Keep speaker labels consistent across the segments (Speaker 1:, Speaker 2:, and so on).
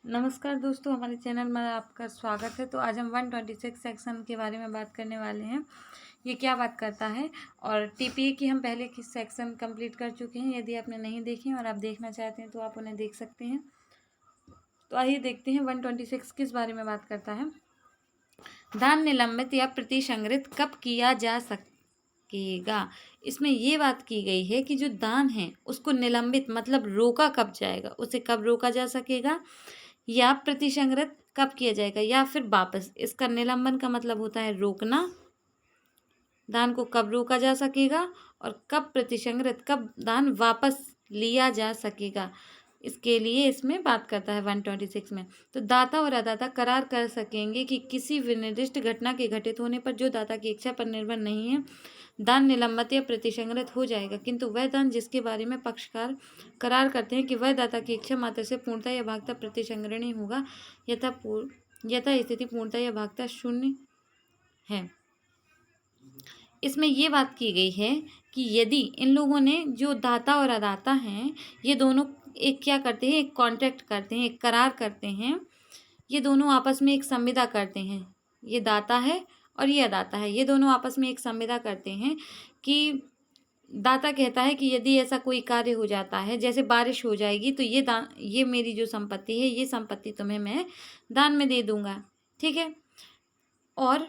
Speaker 1: नमस्कार दोस्तों, हमारे चैनल में आपका स्वागत है। तो आज हम 126 सेक्शन के बारे में बात करने वाले हैं। ये क्या बात करता है और टीपीए की हम पहले की सेक्शन कंप्लीट कर चुके हैं। यदि आपने नहीं देखे और आप देखना चाहते हैं तो आप उन्हें देख सकते हैं। तो आइए देखते हैं 126 किस बारे में बात करता है। दान निलंबित या प्रतिसंग्रहित कब किया जा सकेगा। इसमें ये बात की गई है कि जो दान है उसको निलंबित मतलब रोका कब जाएगा, उसे कब रोका जा सकेगा, या प्रतिसंग्रहित कब किया जाएगा, या फिर वापस। इसका निलंबन का मतलब होता है रोकना। दान को कब रोका जा सकेगा और कब प्रतिसंग्रहित, कब दान वापस लिया जा सकेगा, इसके लिए इसमें बात करता है 126 में। तो दाता और अदाता करार कर सकेंगे कि किसी विनिर्दिष्ट घटना के घटित होने पर जो दाता की इच्छा पर निर्भर नहीं है, दान निलंबित या प्रतिसंग्रहित हो जाएगा, किंतु वह दान जिसके बारे में पक्षकार करार करते हैं कि वह दाता की इच्छा मात्र से पूर्णतः या भागतः प्रतिसंग्रहणीय होगा, यथा स्थिति पूर्णतः या भागतः शून्य है। इसमें ये बात की गई है कि यदि इन लोगों ने, जो दाता और अदाता हैं, ये दोनों एक क्या करते हैं, एक कॉन्ट्रैक्ट करते हैं, एक करार करते हैं। ये दोनों आपस में एक संविदा करते हैं। ये दाता है और ये अदाता है, ये दोनों आपस में एक संविदा करते हैं कि दाता कहता है कि यदि ऐसा कोई कार्य हो जाता है, जैसे बारिश हो जाएगी, तो ये मेरी जो संपत्ति है, ये संपत्ति तुम्हें मैं दान में दे दूंगा। ठीक है। और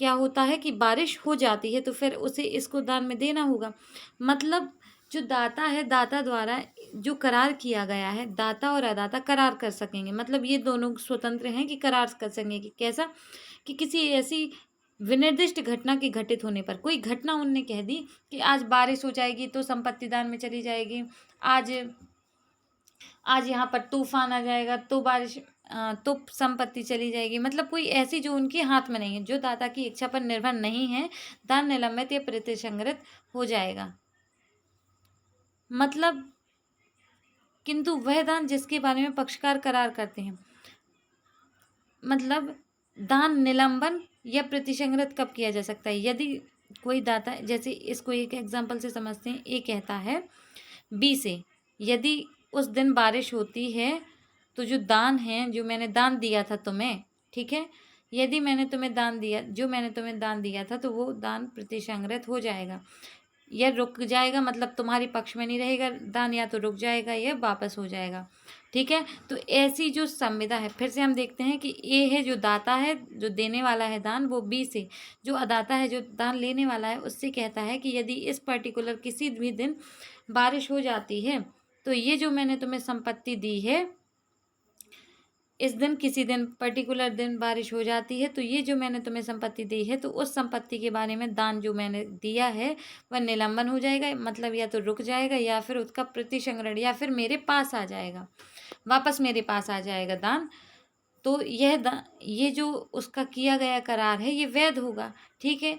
Speaker 1: क्या होता है कि बारिश हो जाती है तो फिर उसे इसको दान में देना होगा। मतलब जो दाता है, दाता द्वारा जो करार किया गया है, दाता और अदाता करार कर सकेंगे। मतलब ये दोनों स्वतंत्र हैं कि करार कर सकेंगे कि कैसा, कि किसी ऐसी विनिर्दिष्ट घटना के घटित होने पर, कोई घटना उनने कह दी कि आज बारिश हो जाएगी तो संपत्ति दान में चली जाएगी, आज आज यहाँ पर तूफान आ जाएगा तो तो संपत्ति चली जाएगी। मतलब कोई ऐसी जो उनके हाथ में नहीं है, जो दाता की इच्छा पर निर्भर नहीं है, दान निलंबित या प्रतिसंग्रहित हो जाएगा। मतलब किंतु वह दान जिसके बारे में पक्षकार करार करते हैं। मतलब दान निलंबन या प्रतिसंग्रहित कब किया जा सकता है। यदि कोई दाता, जैसे इसको एक एग्जाम्पल से समझते हैं, ए कहता है बी से, यदि उस दिन बारिश होती है तो जो दान है, जो मैंने दान दिया था तुम्हें, ठीक है, यदि मैंने तुम्हें दान दिया, जो मैंने तुम्हें दान दिया था, तो वो दान प्रतिसंग्रहित हो जाएगा या रुक जाएगा। मतलब तुम्हारे पक्ष में नहीं रहेगा दान, या तो रुक जाएगा या वापस हो जाएगा। ठीक है। तो ऐसी जो संविदा है, फिर से हम देखते हैं कि ए है जो दाता है, जो देने वाला है दान, वो बी से, जो अदाता है, जो दान लेने वाला है, उससे कहता है कि यदि इस पर्टिकुलर किसी भी दिन बारिश हो जाती है तो ये जो मैंने तुम्हें संपत्ति दी है, इस दिन किसी दिन पर्टिकुलर दिन बारिश हो जाती है, तो ये जो मैंने तुम्हें संपत्ति दी है, तो उस संपत्ति के बारे में दान जो मैंने दिया है वह निलंबन हो जाएगा। मतलब या तो रुक जाएगा या फिर उसका प्रतिसंग्रहण, या फिर मेरे पास आ जाएगा, वापस मेरे पास आ जाएगा दान। तो ये जो उसका किया गया करार है ये वैध होगा। ठीक है।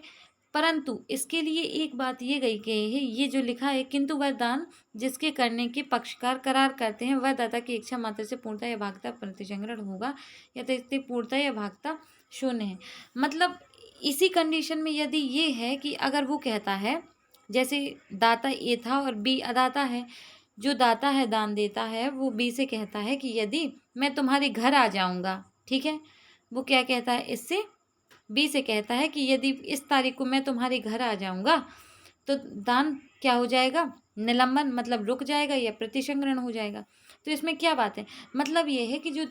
Speaker 1: परंतु इसके लिए एक बात ये गई है, ये जो लिखा है, किंतु वह दान जिसके करने के पक्षकार करार करते हैं, वह दाता की इच्छा मात्र से पूर्णतः या भागता प्रतिसंग्रहण होगा, या तो इससे पूर्णतः या भागता शून्य है। मतलब इसी कंडीशन में यदि ये है कि अगर वो कहता है, जैसे दाता ए था और बी अदाता है, जो दाता है दान देता है, वो बी से कहता है कि यदि मैं तुम्हारे घर आ जाऊंगा, ठीक है, वो क्या कहता है, इससे बी से कहता है कि यदि इस तारीख को मैं तुम्हारे घर आ जाऊंगा तो दान क्या हो जाएगा, निलंबन, मतलब रुक जाएगा या प्रतिसंग्रहण हो जाएगा। तो इसमें क्या बात है, मतलब ये है कि जो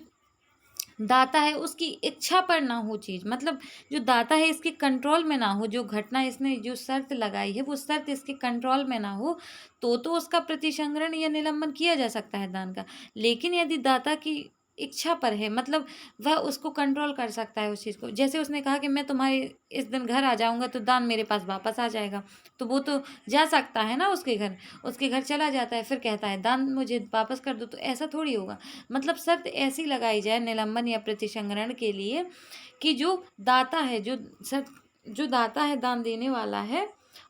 Speaker 1: दाता है उसकी इच्छा पर ना हो चीज़, मतलब जो दाता है इसके कंट्रोल में ना हो, जो घटना इसने जो शर्त लगाई है वो शर्त इसके कंट्रोल में ना हो, तो उसका प्रतिसंग्रहण या निलंबन किया जा सकता है दान का। लेकिन यदि दाता की इच्छा पर है, मतलब वह उसको कंट्रोल कर सकता है उस चीज़ को। जैसे उसने कहा कि मैं तुम्हारे इस दिन घर आ जाऊंगा तो दान मेरे पास वापस आ जाएगा, तो वो तो जा सकता है ना उसके घर चला जाता है, फिर कहता है दान मुझे वापस कर दो, तो ऐसा थोड़ी होगा। मतलब शर्त ऐसी लगाई जाए निलंबन या प्रतिसंग्रहण के लिए कि जो दाता है, जो दाता है, दान देने वाला है,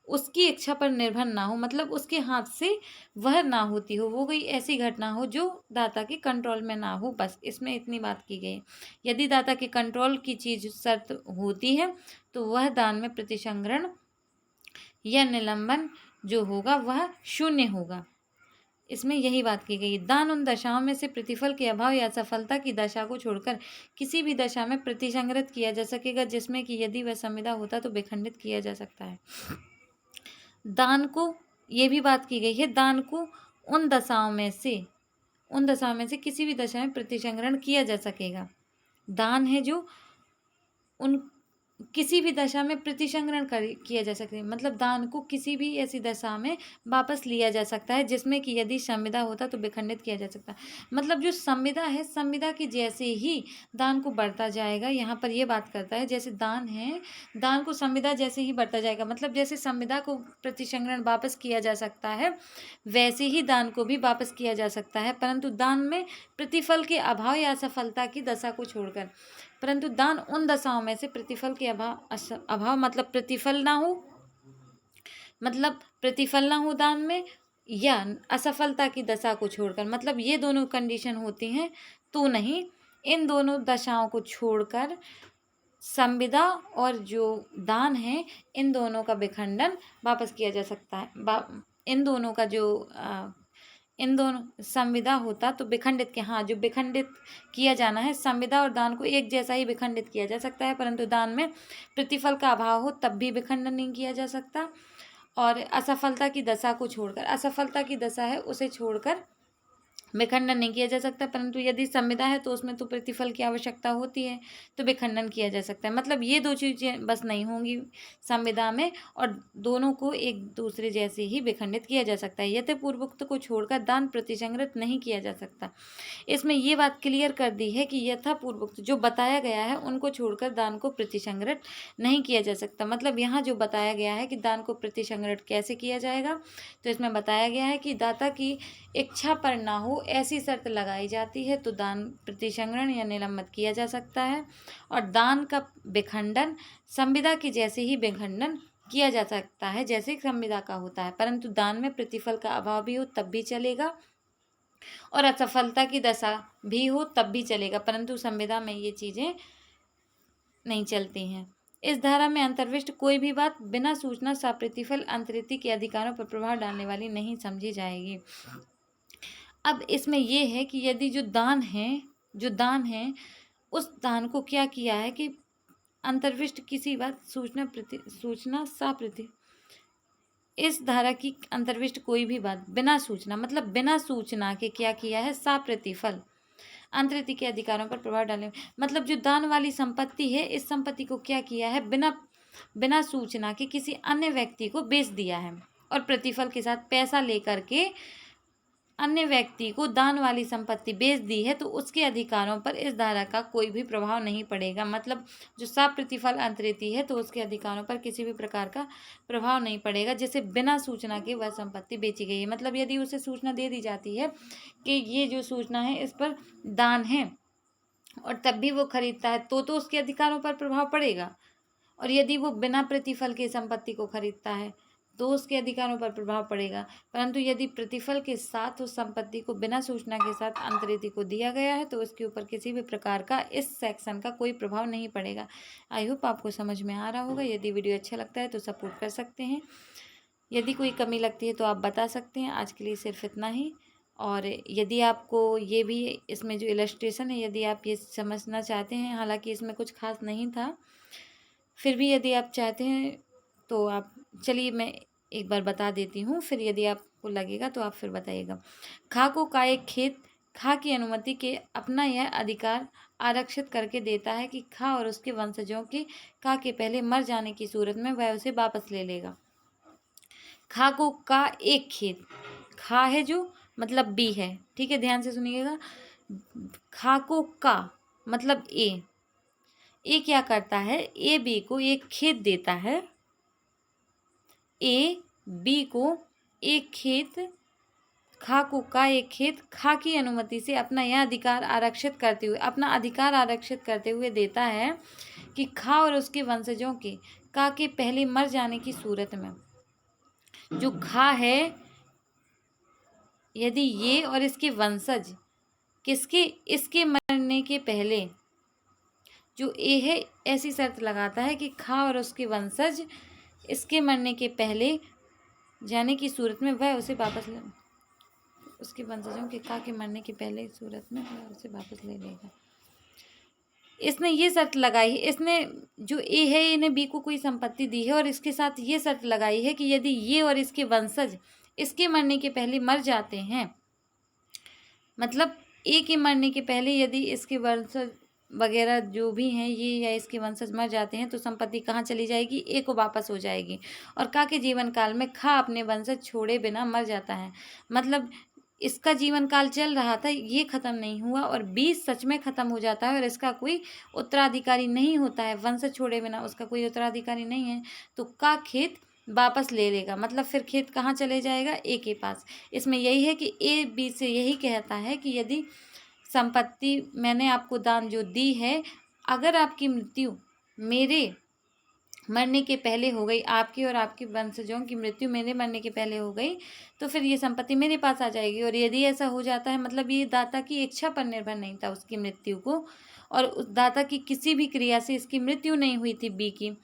Speaker 1: उसकी इच्छा पर निर्भर ना हो, मतलब उसके हाथ से वह ना होती हो, वो कोई ऐसी घटना हो जो दाता के कंट्रोल में ना हो। बस इसमें इतनी बात की गई। यदि दाता के कंट्रोल की चीज शर्त होती है तो वह दान में प्रतिसंग्रहण या निलंबन जो होगा वह शून्य होगा। इसमें यही बात की गई है। दान उन दशाओं में से प्रतिफल के अभाव या असफलता की दशा को छोड़कर किसी भी दशा में प्रतिसंग्रहित किया जा सकेगा, जिसमें कि यदि वह संविदा होता तो विखंडित किया जा सकता है। दान को, ये भी बात की गई है, दान को उन दशाओं में से किसी भी दशा में प्रतिसंग्रहण किया जा सकेगा। दान है जो उन किसी भी दशा में प्रतिसंग्रहण किया जा सकता है, मतलब दान को किसी भी ऐसी दशा में वापस लिया जा सकता है जिसमें कि यदि संविदा होता तो विखंडित किया जा सकता है। मतलब जो संविदा है, संविदा की जैसे ही दान को बढ़ता जाएगा, यहाँ पर ये बात करता है जैसे दान है, दान को संविदा जैसे ही बढ़ता जाएगा, मतलब जैसे संविदा को प्रतिसंग्रहण वापस किया जा सकता है वैसे ही दान को भी वापस किया जा सकता है, परंतु दान में प्रतिफल के अभाव या असफलता की दशा को छोड़कर। परंतु दान उन दशाओं में से प्रतिफल के अभाव मतलब प्रतिफल ना हो दान में, या असफलता की दशा को छोड़कर, मतलब ये दोनों कंडीशन होती हैं तो नहीं, इन दोनों दशाओं को छोड़कर संविदा और जो दान है इन दोनों का विखंडन वापस किया जा सकता है। इन दोनों संविदा होता तो विखंडित के, हाँ, जो विखंडित किया जाना है, संविदा और दान को एक जैसा ही विखंडित किया जा सकता है, परंतु दान में प्रतिफल का अभाव हो तब भी विखंडन नहीं किया जा सकता। और असफलता की दशा को छोड़कर, असफलता की दशा है उसे छोड़कर विखंडन नहीं किया जा सकता, परंतु यदि संविदा है तो उसमें तो प्रतिफल की आवश्यकता होती है तो विखंडन किया जा सकता है। मतलब ये दो चीज़ें बस नहीं होंगी संविदा में, और दोनों को एक दूसरे जैसे ही विखंडित किया जा सकता है। यथापूर्वोक्त को छोड़कर दान प्रतिसंग्रहित नहीं किया जा सकता। इसमें ये बात क्लियर कर दी है कि यथापूर्वोक्त जो बताया गया है उनको छोड़कर दान को प्रतिसंग्रहित नहीं किया जा सकता। मतलब यहाँ जो बताया गया है कि दान को प्रतिसंग्रहित कैसे किया जाएगा, तो इसमें बताया गया है कि दाता की इच्छा पर ना हो ऐसी शर्त लगाई जाती है तो दान प्रतिसंग्रहण या निलंबित किया जा सकता है, और दान का विखंडन संविदा की जैसे ही विखंडन किया जा सकता है जैसे संविदा का होता है, परंतु दान में प्रतिफल का अभाव भी हो तब भी चलेगा और असफलता की दशा भी हो तब भी चलेगा, परंतु संविदा में ये चीज़ें नहीं चलती हैं। इस धारा में अंतर्विष्ट कोई भी बात बिना सूचना साप्रतिफल अंतरीति के अधिकारों पर प्रभाव डालने वाली नहीं समझी जाएगी। अब इसमें यह है कि यदि जो दान है उस दान को क्या किया है कि अंतर्विष्ट किसी बात सूचना साप्रति, इस धारा की अंतर्विष्ट कोई भी बात बिना सूचना, मतलब बिना सूचना के क्या किया है, साप्रतिफल अंतरीति के अधिकारों पर प्रभाव डालने, मतलब जो दान वाली संपत्ति है इस संपत्ति को क्या किया है, बिना सूचना के किसी अन्य व्यक्ति को बेच दिया है और प्रतिफल के साथ पैसा लेकर के अन्य व्यक्ति को दान वाली संपत्ति बेच दी है, तो उसके अधिकारों पर इस धारा का कोई भी प्रभाव नहीं पड़ेगा। मतलब जो साप्रतिफल अंतरीति है तो उसके अधिकारों पर किसी भी प्रकार का प्रभाव नहीं पड़ेगा, जैसे बिना सूचना के वह संपत्ति बेची गई है। मतलब यदि उसे सूचना दे दी जाती है कि ये जो सूचना है इस पर दान है और तब भी वो खरीदता है तो उसके अधिकारों पर प्रभाव पड़ेगा, और यदि वो बिना प्रतिफल के संपत्ति को खरीदता है तो उसके अधिकारों पर प्रभाव पड़ेगा। परंतु यदि प्रतिफल के साथ उस संपत्ति को बिना सूचना के साथ अंतरीति को दिया गया है तो उसके ऊपर किसी भी प्रकार का इस सेक्शन का कोई प्रभाव नहीं पड़ेगा। आई होप आपको समझ में आ रहा होगा। यदि वीडियो अच्छा लगता है तो सपोर्ट कर सकते हैं, यदि कोई कमी लगती है तो आप बता सकते हैं। आज के लिए सिर्फ इतना ही। और यदि आपको ये भी इसमें जो इलस्ट्रेशन है यदि आप ये समझना चाहते हैं, हालांकि इसमें कुछ खास नहीं था, फिर भी यदि आप चाहते हैं तो आप, चलिए मैं एक बार बता देती हूँ, फिर यदि आपको लगेगा तो आप फिर बताइएगा। खा को का एक खेत खा की अनुमति के अपना यह अधिकार आरक्षित करके देता है कि खा और उसके वंशजों के खा के पहले मर जाने की सूरत में वह उसे वापस ले लेगा। खा को का एक खेत, खा है जो मतलब बी है, ठीक है, ध्यान से सुनिएगा। खा को का मतलब ए क्या करता है, ए बी को एक खेत देता है, ए बी को एक खेत, खा को का एक खेत खा की अनुमति से अपना यह अधिकार आरक्षित करते हुए देता है कि खा और उसके वंशजों के का के पहले मर जाने की सूरत में जो खा है, यदि ये और इसके वंशज इसके मरने के पहले, जो ए है ऐसी शर्त लगाता है कि खा और उसके वंशज इसके मरने के पहले जाने की सूरत में वह उसे वापस ले, उसके वंशजों के का के मरने के पहले सूरत में उसे वापस ले लेगा। इसने ये शर्त लगाई है, इसने जो ए है इन्हें बी को कोई संपत्ति दी है और इसके साथ ये शर्त लगाई है कि यदि ये और इसके वंशज इसके मरने के पहले मर जाते हैं, मतलब ए के मरने के पहले यदि इसके वंशज वगैरह जो भी हैं ये या इसके वंशज मर जाते हैं तो संपत्ति कहाँ चली जाएगी, ए को वापस हो जाएगी। और का के जीवन काल में खा अपने वंशज छोड़े बिना मर जाता है, मतलब इसका जीवन काल चल रहा था, ये ख़त्म नहीं हुआ और 20 सच में ख़त्म हो जाता है और इसका कोई उत्तराधिकारी नहीं होता है, वंशज छोड़े बिना उसका कोई उत्तराधिकारी नहीं है, तो का खेत वापस ले लेगा। मतलब फिर खेत कहाँ चले जाएगा, ए के पास। इसमें यही है कि ए बी से यही कहता है कि यदि संपत्ति मैंने आपको दान जो दी है, अगर आपकी मृत्यु मेरे मरने के पहले हो गई, आपकी और आपके वंशजों की मृत्यु मेरे मरने के पहले हो गई, तो फिर ये संपत्ति मेरे पास आ जाएगी। और यदि ऐसा हो जाता है, मतलब ये दाता की इच्छा पर निर्भर नहीं था उसकी मृत्यु को, और उस दाता की किसी भी क्रिया से इसकी मृत्यु नहीं हुई थी बी की,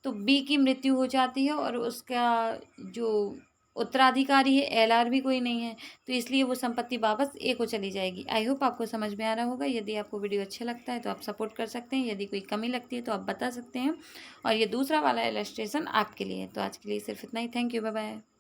Speaker 1: तो बी की मृत्यु हो जाती है और उसका जो उत्तराधिकारी है एलआर भी कोई नहीं है, तो इसलिए वो संपत्ति वापस ए को चली जाएगी। आई होप आपको समझ में आ रहा होगा। यदि आपको वीडियो अच्छा लगता है तो आप सपोर्ट कर सकते हैं, यदि कोई कमी लगती है तो आप बता सकते हैं। और ये दूसरा वाला इलस्ट्रेशन आपके लिए है। तो आज के लिए सिर्फ इतना ही। Thank you, bye bye.